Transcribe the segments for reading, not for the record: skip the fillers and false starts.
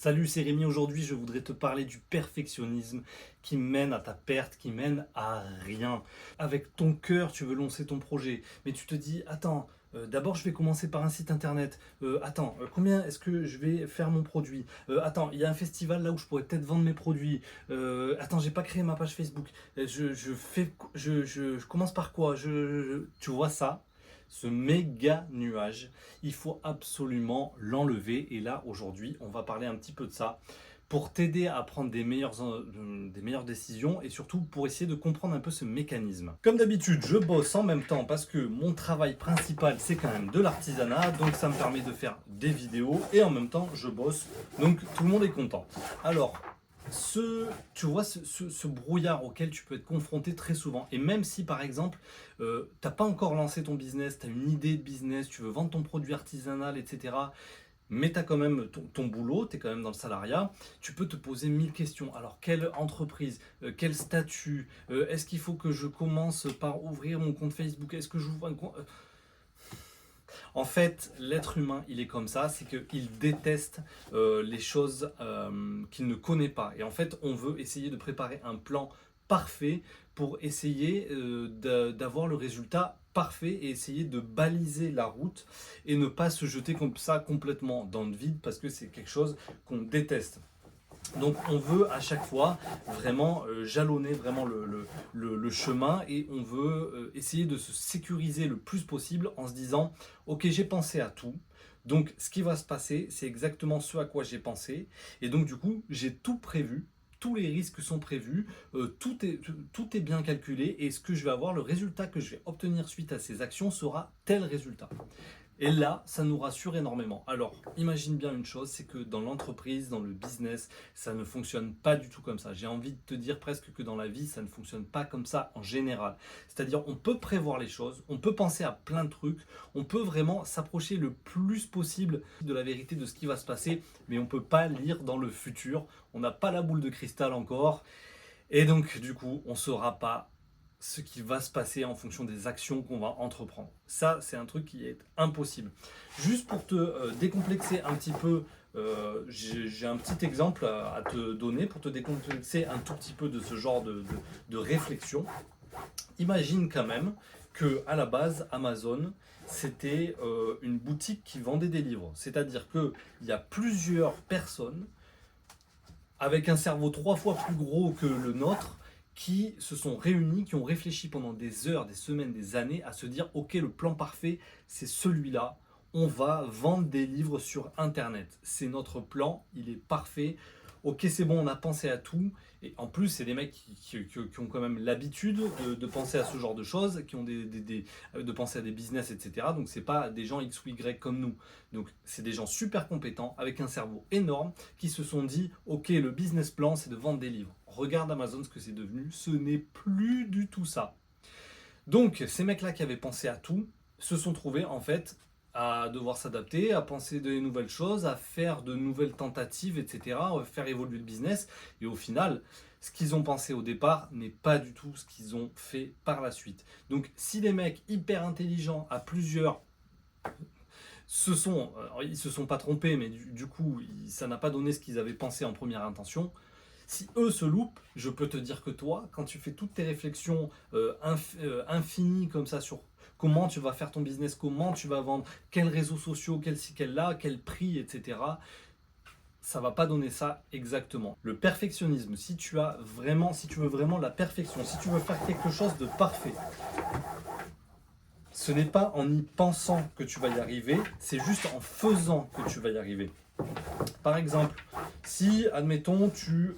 Salut, c'est Rémi. Aujourd'hui, je voudrais te parler du perfectionnisme qui mène à ta perte, qui mène à rien. Avec ton cœur, tu veux lancer ton projet, mais tu te dis, attends, d'abord je vais commencer par un site internet. Combien est-ce que je vais faire mon produit? Attends, il y a un festival là où je pourrais peut-être vendre mes produits. Attends, j'ai pas créé ma page Facebook. Je commence par quoi? Tu vois ça? Ce méga nuage, il faut absolument l'enlever. Et là, aujourd'hui, on va parler un petit peu de ça pour t'aider à prendre des meilleures décisions et surtout pour essayer de comprendre un peu ce mécanisme. Comme d'habitude, je bosse en même temps parce que mon travail principal, c'est quand même de l'artisanat, donc ça me permet de faire des vidéos et en même temps, je bosse, donc tout le monde est content. Alors, tu vois, ce brouillard auquel tu peux être confronté très souvent. Et même si, par exemple, t'as pas encore lancé ton business, tu as une idée de business, tu veux vendre ton produit artisanal, etc. Mais tu as quand même ton boulot, tu es quand même dans le salariat, tu peux te poser 1000 questions. Alors, quelle entreprise, quel statut, est-ce qu'il faut que je commence par ouvrir mon compte Facebook, est-ce que j'ouvre un compte... En fait, l'être humain, il est comme ça, c'est qu'il déteste les choses qu'il ne connaît pas. Et en fait, on veut essayer de préparer un plan parfait pour essayer d'avoir le résultat parfait et essayer de baliser la route et ne pas se jeter comme ça complètement dans le vide parce que c'est quelque chose qu'on déteste. Donc on veut à chaque fois vraiment jalonner vraiment le chemin et on veut essayer de se sécuriser le plus possible en se disant ok, j'ai pensé à tout. Donc ce qui va se passer, c'est exactement ce à quoi j'ai pensé. Et donc du coup, j'ai tout prévu. Tous les risques sont prévus, tout est bien calculé et ce que je vais avoir, le résultat que je vais obtenir suite à ces actions sera tel résultat. Et là, ça nous rassure énormément. Alors, imagine bien une chose, c'est que dans l'entreprise, dans le business, ça ne fonctionne pas du tout comme ça. J'ai envie de te dire presque que dans la vie, ça ne fonctionne pas comme ça en général. C'est-à-dire, on peut prévoir les choses, on peut penser à plein de trucs, on peut vraiment s'approcher le plus possible de la vérité de ce qui va se passer, mais on ne peut pas lire dans le futur. On n'a pas la boule de cristal encore. Et donc, du coup, on ne saura pas ce qui va se passer en fonction des actions qu'on va entreprendre. Ça, c'est un truc qui est impossible. Juste pour te décomplexer un petit peu, j'ai un petit exemple à te donner pour te décomplexer un tout petit peu de ce genre de réflexion. Imagine quand même que à la base, Amazon, c'était une boutique qui vendait des livres. C'est-à-dire qu'il y a plusieurs personnes avec un cerveau 3 fois plus gros que le nôtre, qui se sont réunis, qui ont réfléchi pendant des heures, des semaines, des années à se dire ok, le plan parfait, c'est celui-là. On va vendre des livres sur Internet. C'est notre plan, il est parfait. Ok, c'est bon, on a pensé à tout. Et en plus, c'est des mecs qui ont quand même l'habitude de penser à ce genre de choses, qui ont de penser à des business, etc. Donc, c'est pas des gens X ou Y comme nous. Donc, c'est des gens super compétents, avec un cerveau énorme, qui se sont dit, ok, le business plan, c'est de vendre des livres. Regarde Amazon, ce que c'est devenu. Ce n'est plus du tout ça. Donc, ces mecs-là qui avaient pensé à tout, se sont trouvés en fait à devoir s'adapter, à penser de nouvelles choses, à faire de nouvelles tentatives, etc., à faire évoluer le business. Et au final, ce qu'ils ont pensé au départ n'est pas du tout ce qu'ils ont fait par la suite. Donc si les mecs hyper intelligents à plusieurs ils se sont pas trompés, mais du coup, ça n'a pas donné ce qu'ils avaient pensé en première intention. Si eux se loupent, je peux te dire que toi, quand tu fais toutes tes réflexions infinies comme ça sur comment tu vas faire ton business, comment tu vas vendre, quels réseaux sociaux, quel ci, quel là, quel prix, etc., ça va pas donner ça exactement. Le perfectionnisme, si tu veux vraiment la perfection, si tu veux faire quelque chose de parfait, ce n'est pas en y pensant que tu vas y arriver, c'est juste en faisant que tu vas y arriver. Par exemple, si, admettons, tu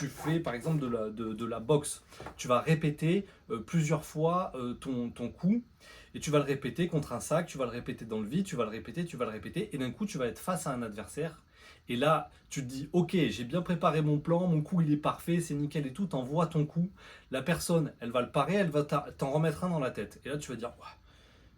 fais par exemple de la boxe, tu vas répéter plusieurs fois ton coup et tu vas le répéter contre un sac, tu vas le répéter dans le vide, tu vas le répéter et d'un coup tu vas être face à un adversaire et là tu te dis ok, j'ai bien préparé mon plan, mon coup il est parfait, c'est nickel et tout, t'envoies ton coup, la personne elle va le parer, elle va t'en remettre un dans la tête et là tu vas dire ouah,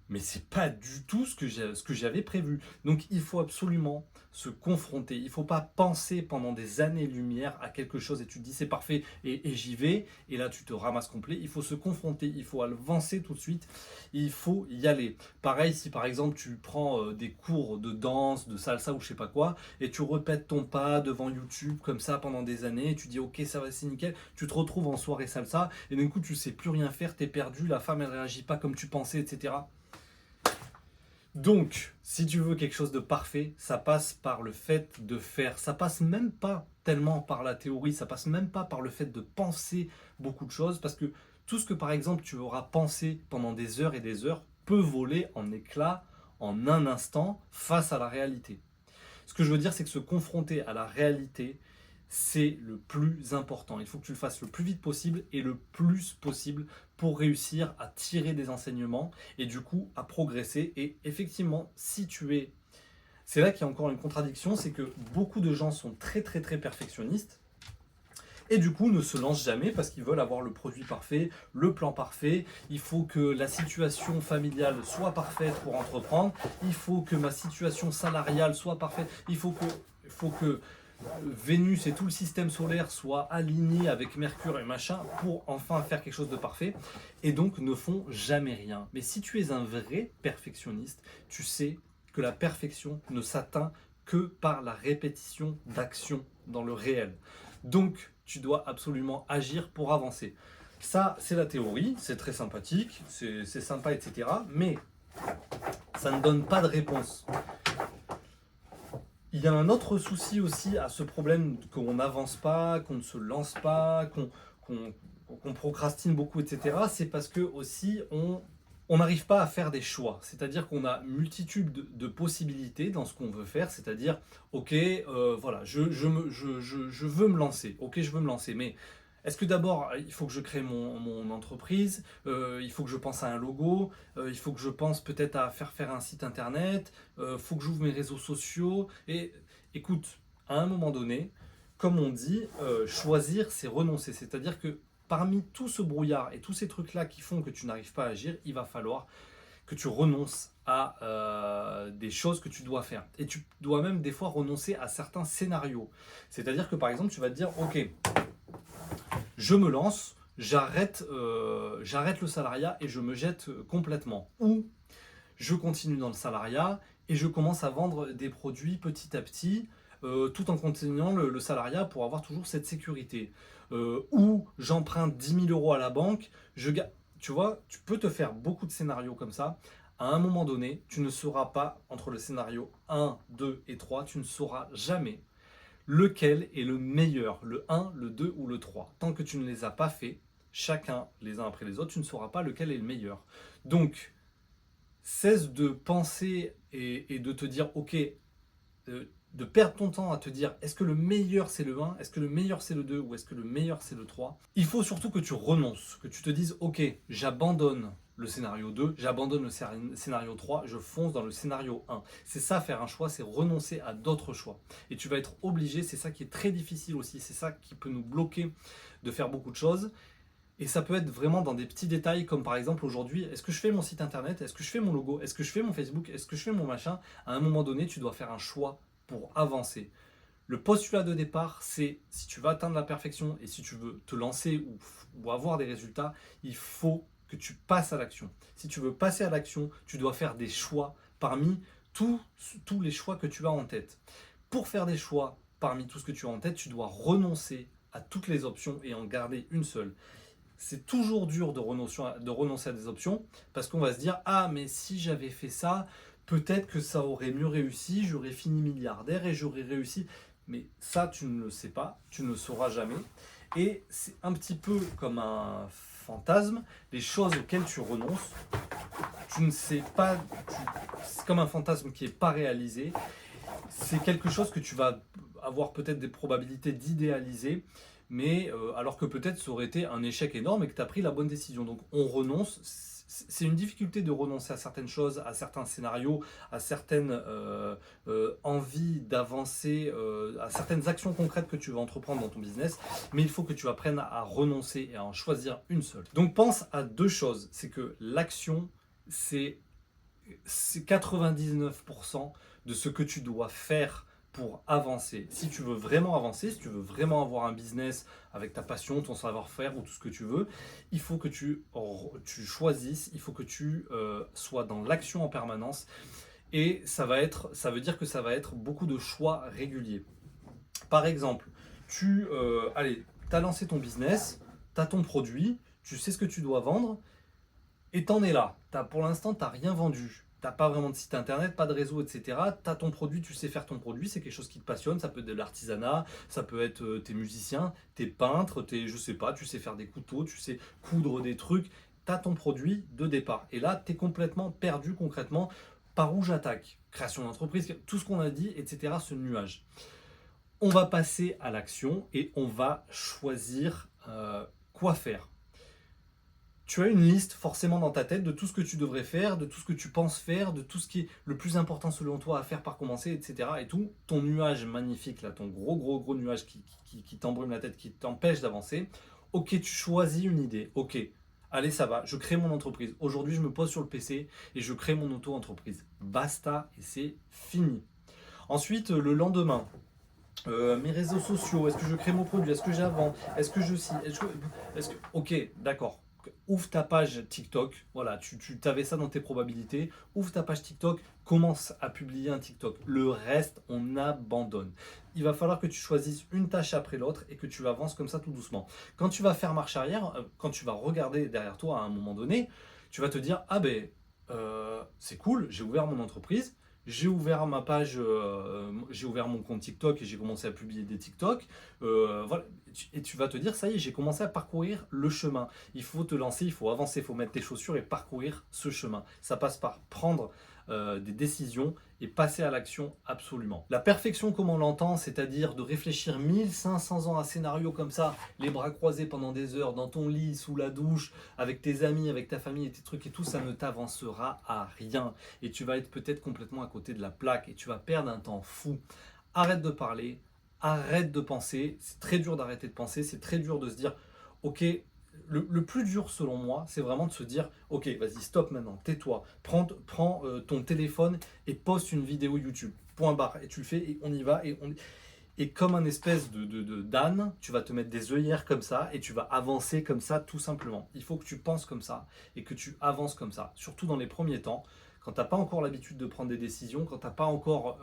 mais c'est pas du tout ce que j'avais prévu. Donc il faut absolument se confronter. Il ne faut pas penser pendant des années-lumière à quelque chose et tu te dis c'est parfait et j'y vais et là tu te ramasses complet. Il faut se confronter, il faut avancer tout de suite, il faut y aller. Pareil si par exemple tu prends des cours de danse, de salsa ou je sais pas quoi et tu répètes ton pas devant YouTube comme ça pendant des années et tu dis ok ça va c'est nickel, tu te retrouves en soirée salsa et d'un coup tu sais plus rien faire, t'es perdu, la femme elle réagit pas comme tu pensais, etc. Donc, si tu veux quelque chose de parfait, ça passe par le fait de faire. Ça passe même pas tellement par la théorie, ça passe même pas par le fait de penser beaucoup de choses, parce que tout ce que par exemple tu auras pensé pendant des heures et des heures peut voler en éclats en un instant face à la réalité. Ce que je veux dire, c'est que se confronter à la réalité, c'est le plus important. Il faut que tu le fasses le plus vite possible et le plus possible pour réussir à tirer des enseignements et du coup à progresser. Et effectivement, si tu es... C'est là qu'il y a encore une contradiction, c'est que beaucoup de gens sont très très très perfectionnistes et du coup ne se lancent jamais parce qu'ils veulent avoir le produit parfait, le plan parfait, il faut que la situation familiale soit parfaite pour entreprendre, il faut que ma situation salariale soit parfaite, il faut que Vénus et tout le système solaire soient alignés avec Mercure et machin pour enfin faire quelque chose de parfait et donc ne font jamais rien. Mais si tu es un vrai perfectionniste, tu sais que la perfection ne s'atteint que par la répétition d'actions dans le réel. Donc, tu dois absolument agir pour avancer. Ça, c'est la théorie, c'est très sympathique, c'est sympa, etc. Mais ça ne donne pas de réponse. Il y a un autre souci aussi à ce problème qu'on n'avance pas, qu'on ne se lance pas, qu'on procrastine beaucoup, etc. C'est parce que aussi on n'arrive pas à faire des choix. C'est-à-dire qu'on a multitude de possibilités dans ce qu'on veut faire. C'est-à-dire, ok, voilà, je veux me lancer. Ok, je veux me lancer, mais est-ce que d'abord, il faut que je crée mon entreprise, il faut que je pense à un logo, il faut que je pense peut-être à faire un site internet, il faut que j'ouvre mes réseaux sociaux. Et écoute, à un moment donné, comme on dit, choisir, c'est renoncer. C'est-à-dire que parmi tout ce brouillard et tous ces trucs-là qui font que tu n'arrives pas à agir, il va falloir que tu renonces à des choses que tu dois faire. Et tu dois même des fois renoncer à certains scénarios. C'est-à-dire que par exemple, tu vas te dire, ok, je me lance, j'arrête le salariat et je me jette complètement. Ou je continue dans le salariat et je commence à vendre des produits petit à petit, tout en continuant le salariat pour avoir toujours cette sécurité. Ou j'emprunte 10 000 € à la banque, tu vois, tu peux te faire beaucoup de scénarios comme ça. À un moment donné, tu ne sauras pas, entre le scénario 1, 2 et 3, tu ne sauras jamais lequel est le meilleur, le 1, le 2 ou le 3. Tant que tu ne les as pas fait, chacun les uns après les autres, tu ne sauras pas lequel est le meilleur. Donc, cesse de penser et de te dire, ok, de perdre ton temps à te dire, est-ce que le meilleur c'est le 1, est-ce que le meilleur c'est le 2 ou est-ce que le meilleur c'est le 3. Il faut surtout que tu renonces, que tu te dises, ok, j'abandonne le scénario 2, j'abandonne le scénario 3, je fonce dans le scénario 1. C'est ça, faire un choix, c'est renoncer à d'autres choix. Et tu vas être obligé, c'est ça qui est très difficile aussi, c'est ça qui peut nous bloquer de faire beaucoup de choses. Et ça peut être vraiment dans des petits détails, comme par exemple aujourd'hui, est-ce que je fais mon site internet, est-ce que je fais mon logo, est-ce que je fais mon Facebook, est-ce que je fais mon machin. À un moment donné, tu dois faire un choix pour avancer. Le postulat de départ, c'est si tu veux atteindre la perfection et si tu veux te lancer ou avoir des résultats, il faut que tu passes à l'action. Si tu veux passer à l'action, tu dois faire des choix parmi tous les choix que tu as en tête. Pour faire des choix parmi tout ce que tu as en tête, tu dois renoncer à toutes les options et en garder une seule. C'est toujours dur de renoncer à des options parce qu'on va se dire, ah mais si j'avais fait ça, peut-être que ça aurait mieux réussi, j'aurais fini milliardaire et j'aurais réussi. Mais ça, tu ne le sais pas, tu ne le sauras jamais. Et c'est un petit peu comme un fantasme, les choses auxquelles tu renonces, tu ne sais pas, c'est comme un fantasme qui n'est pas réalisé. C'est quelque chose que tu vas avoir peut-être des probabilités d'idéaliser, mais alors que peut-être ça aurait été un échec énorme et que tu as pris la bonne décision. Donc on renonce. C'est une difficulté de renoncer à certaines choses, à certains scénarios, à certaines envies d'avancer, à certaines actions concrètes que tu vas entreprendre dans ton business, mais il faut que tu apprennes à renoncer et à en choisir une seule. Donc pense à deux choses, c'est que l'action, c'est c'est 99% de ce que tu dois faire pour avancer. Si tu veux vraiment avancer, si tu veux vraiment avoir un business avec ta passion, ton savoir-faire ou tout ce que tu veux, il faut que tu choisisses, il faut que tu sois dans l'action en permanence. Et ça veut dire que ça va être beaucoup de choix réguliers. Par exemple, allez, tu as lancé ton business, tu as ton produit, tu sais ce que tu dois vendre, et t'en es là. Pour l'instant, tu n'as rien vendu. Tu n'as pas vraiment de site internet, pas de réseau, etc. Tu as ton produit, tu sais faire ton produit, c'est quelque chose qui te passionne. Ça peut être de l'artisanat, ça peut être t'es musicien, t'es peintre, je sais pas, tu sais faire des couteaux, tu sais coudre des trucs. Tu as ton produit de départ. Et là, tu es complètement perdu concrètement. Par où j'attaque? Création d'entreprise, tout ce qu'on a dit, etc. Ce nuage. On va passer à l'action et on va choisir quoi faire. Tu as une liste forcément dans ta tête de tout ce que tu devrais faire, de tout ce que tu penses faire, de tout ce qui est le plus important selon toi à faire par commencer, etc. Et tout, ton nuage magnifique, là, ton gros nuage qui t'embrume la tête, qui t'empêche d'avancer. Ok, tu choisis une idée. Ok, allez, ça va, je crée mon entreprise. Aujourd'hui, je me pose sur le PC et je crée mon auto-entreprise. Basta, et c'est fini. Ensuite, le lendemain, mes réseaux sociaux, est-ce que je crée mon produit, est-ce que j'avance, est-ce que je suis, ok, d'accord. Ouvre ta page TikTok, voilà, tu avais ça dans tes probabilités, ouvre ta page TikTok, commence à publier un TikTok. Le reste, on abandonne. Il va falloir que tu choisisses une tâche après l'autre et que tu avances comme ça tout doucement. Quand tu vas faire marche arrière, quand tu vas regarder derrière toi à un moment donné, tu vas te dire, ah ben, c'est cool, j'ai ouvert mon entreprise, j'ai ouvert ma page, j'ai ouvert mon compte TikTok et j'ai commencé à publier des TikTok. Voilà. Et tu vas te dire, ça y est, j'ai commencé à parcourir le chemin. Il faut te lancer, il faut avancer, il faut mettre tes chaussures et parcourir ce chemin. Ça passe par prendre des décisions et passer à l'action absolument. La perfection, comme on l'entend, c'est-à-dire de réfléchir 1500 ans à scénario comme ça, les bras croisés pendant des heures, dans ton lit, sous la douche, avec tes amis, avec ta famille et tes trucs et tout, ça ne t'avancera à rien. Et tu vas être peut-être complètement à côté de la plaque et tu vas perdre un temps fou. Arrête de parler, arrête de penser. C'est très dur d'arrêter de penser, c'est très dur de se dire, ok, le plus dur selon moi, c'est vraiment de se dire, ok, vas-y, stop maintenant, tais-toi, prends ton téléphone et poste une vidéo YouTube. Point barre. Et tu le fais et on y va. Et comme un espèce d'âne, tu vas te mettre des œillères comme ça et tu vas avancer comme ça tout simplement. Il faut que tu penses comme ça et que tu avances comme ça, surtout dans les premiers temps. Quand tu n'as pas encore l'habitude de prendre des décisions, quand tu n'as pas encore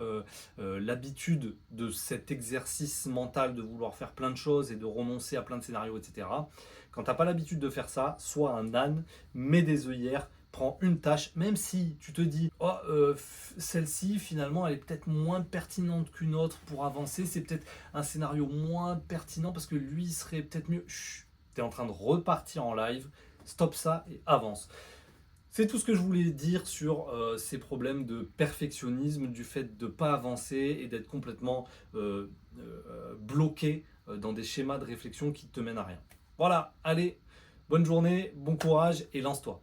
l'habitude de cet exercice mental de vouloir faire plein de choses et de renoncer à plein de scénarios, etc. Quand tu n'as pas l'habitude de faire ça, sois un âne, mets des œillères, prends une tâche, même si tu te dis oh, celle-ci finalement elle est peut-être moins pertinente qu'une autre pour avancer, c'est peut-être un scénario moins pertinent parce que lui serait peut-être mieux. Tu es en train de repartir en live, stop ça et avance. C'est tout ce que je voulais dire sur ces problèmes de perfectionnisme, du fait de ne pas avancer et d'être complètement bloqué dans des schémas de réflexion qui ne te mènent à rien. Voilà, allez, bonne journée, bon courage et lance-toi.